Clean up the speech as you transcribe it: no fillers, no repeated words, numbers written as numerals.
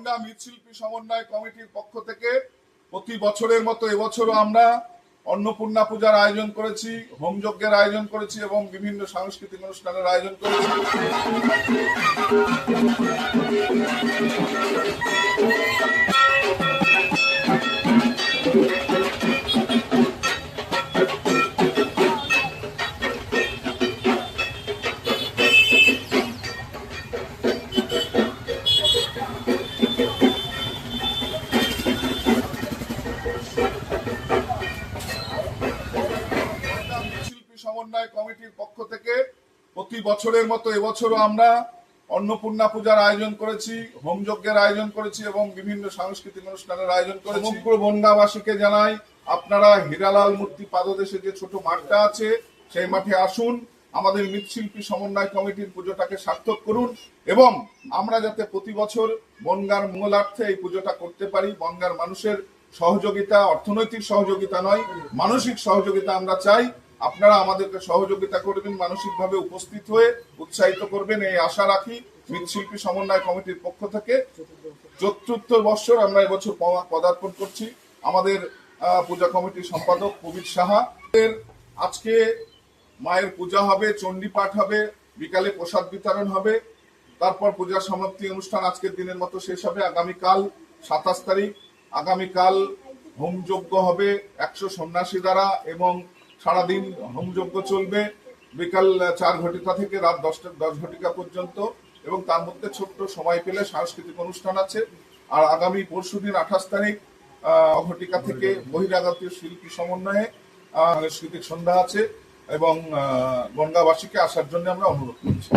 বনগাঁ মৃৎশিল্পী সমন্বয় কমিটির পক্ষ থেকে প্রতি বছরের মতো এবছরও আমরা অন্নপূর্ণা পূজার আয়োজন করেছি, হোম যজ্ঞের আয়োজন করেছি এবং বিভিন্ন সাংস্কৃতিক অনুষ্ঠানের আয়োজন করেছি। মৃৎশিল্পী সমন্বয় কমিটির পক্ষ থেকে প্রতি বছরের মতো এবছরও আমরা অন্নপূর্ণা পূজার আয়োজন করেছি, হোম যজ্ঞের আয়োজন করেছি এবং বিভিন্ন সাংস্কৃতিক অনুষ্ঠানের আয়োজন করেছি। সমগ্র বনগাঁবাসীকে জানাই, আপনারা হীরালাল মূর্তি পাদদেশে যে ছোট মাঠটা আছে সেই মাঠে আসুন, আমাদের মৃৎশিল্পী সমন্বয় কমিটির পুজোটাকে সার্থক করুন এবং আমরা যাতে প্রতি বছর বনগাঁর মঙ্গলার্থে এই পুজোটা করতে পারি। বনগাঁর মানুষের সহযোগিতা, অর্থনৈতিক সহযোগিতা নয়, মানসিক সহযোগিতা আমরা চাই। আপনারা আমাদেরকে সহযোগিতা করবেন, মানসিকভাবে উপস্থিত হয়ে উৎসাহিত করবেন, এই আশা রাখি। মৃৎশিল্পী সমন্বয় কমিটির পক্ষ থেকে 74 বছর আমরা এবছর পদার্পণ করছি। আমাদের পূজা কমিটির সম্পাদক কবির সাহা। আজকে মায়ের পূজা হবে, চণ্ডী পাঠ হবে, বিকালে প্রসাদ বিতরণ হবে, তারপর পূজা সমাপ্তি অনুষ্ঠান আজকের দিনের মতো শেষ হবে। আগামীকাল 27 তারিখ আগামীকাল হোমযজ্ঞ হবে 100 সন্ন্যাসী দ্বারা এবং সারাদিন হোমযজ্ঞ চলবে বিকাল 4 ঘটিকা থেকে রাত 10 ঘটিকা পর্যন্ত এবং তার মধ্যে ছোট্ট সময় পেলে সাংস্কৃতিক অনুষ্ঠান আছে। আর আগামী পরশুদিন 28 তারিখ ঘটিকা থেকে বহিরাগত শিল্পী সমন্বয়ে সাংস্কৃতিক সন্ধ্যা আছে এবং বনগাঁবাসীকে আসার জন্য আমরা অনুরোধ করছি।